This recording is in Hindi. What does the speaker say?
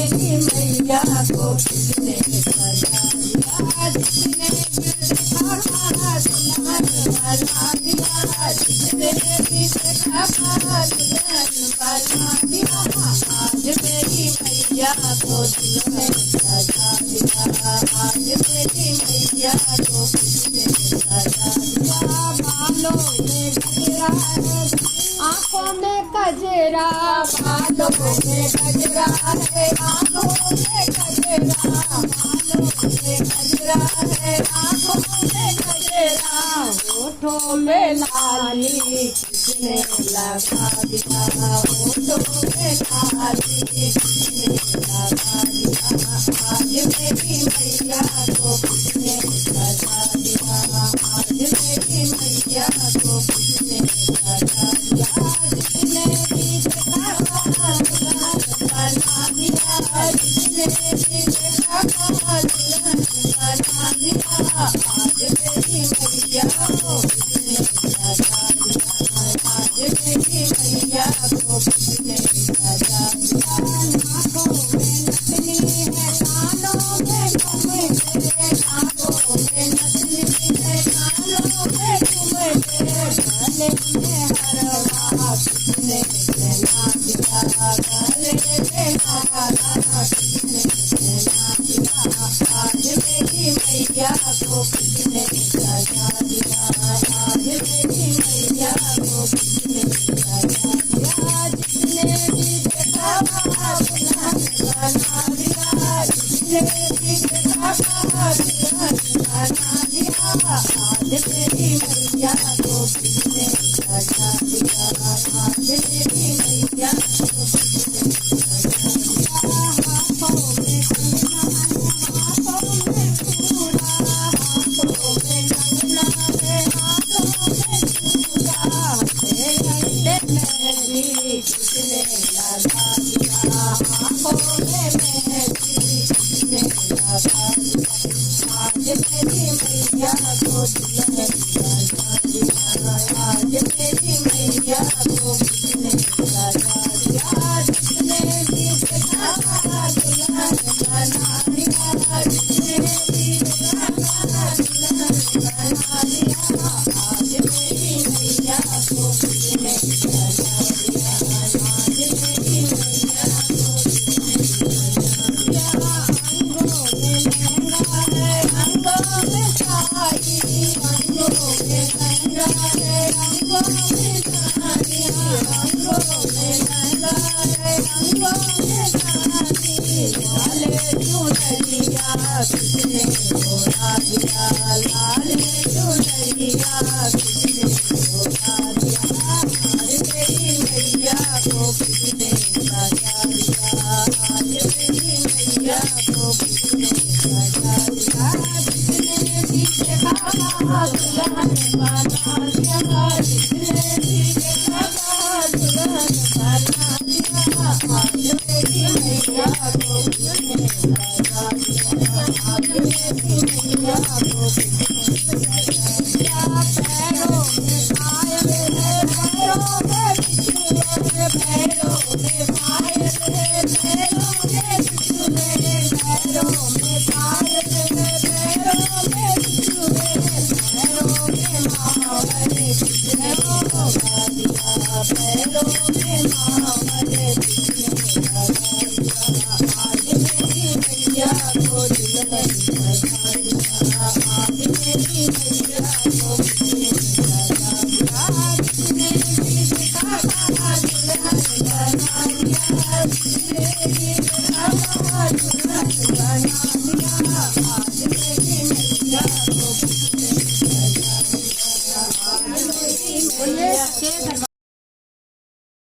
मेरी मैया को किसने सजा दिया, जिसने देखा दुल्हन बना दिया, जिसने भी देखा दुल्हन बना दिया, आज मेरी मैया को किसने सजा दिया, आज मेरी मैया को किसने सजा दिया। बालों में गजरा है, आँखों में गजरा, बालों में गजरा है, आँखों में गजरा, बालों में गजरा है, आँखों में गजरा, होठों में लाली किसने लगा दिया, होठों में लाली किसने लगा दिया, आज मेरी मैया को किसने सजा दिया, आज मेरी मैया को किसने सजा दिया, जिसने भी देखा दुल्हन बना दिया, जिसने भी देखा दुल्हन बना दिया, आज मेरी मैया को किसने सजा दिया, आज मेरी मैया को किसने सजा दिया। नाकों में नथनी है, कानों में घुंघटे, नाकों में नथनी है, कानों में घुंघटे, गले में हरवा किसने पहना दिया, गले में हरवा किसने पहना दिया, आज मेरी मैया को किसने सजा दिया, आज मेरी मैया को किसने सजा दिया, जिसने भी देखा दुल्हन बना दिया, जिसने भी देखा दुल्हन बना दिया, आज मेरी मैया को किसने सजा दिया, आज मेरी मैया को किसने सजा दिया। हाथों में कंगना है, हाथों में चूड़ा, हाथों में कंगना है, हाथों में चूड़ा, गले मेहंदी किसने लगा दिया, आँखों में मेहंदी किसने लगा दिया, आज मेरी मैया को दुल्हन सजा दिया, आज मेरी मैया को किसने सजा दिया, जिसने भी देखा दुल्हन बना दिया, जिसने भी देखा दुल्हन बना दिया, आज मेरी मैया को किसने सजा दिया, आज मेरी मैया को किसने सजा दिया। अंगों में लहंगा है, अंगों में साड़ी, अंगों में लहंगा है, अंगों में साड़ी, अंगों में लहंगा है, अंगों में साड़ी, लाल चुनरिया किसने ओढ़ा दिया, लाल चुनरिया किसने ओढ़ा दिया, आज मेरी मैया को किसने सजा दिया, आज मेरी मैया को किसने सजा दिया, जिसने भी देखा दुल्हन बना दिया, जिसने भी देखा दुल्हन बना दिया, आज मेरी मैया को किसने सजा दिया, आज मेरी मैया को किसने सजा दिया। पैरों में पायल है, पैरों में बिछुए, पैरों में पायल है, पैरों में बिछुए, पैरों में पायल है, पैरों में बिछुए, पैरों में मावले किसने लगा दिया, पैरों में मावले किसने लगा दिया, आज मेरी मैया को दुल्हन सजा दिया, आज मेरी मैया को किसने सजा दिया, जिसने भी देखा दुल्हन बना दिया, जिसने भी देखा दुल्हन बना दिया, आज मेरी मैया को किसने सजा दिया, आज मेरी मैया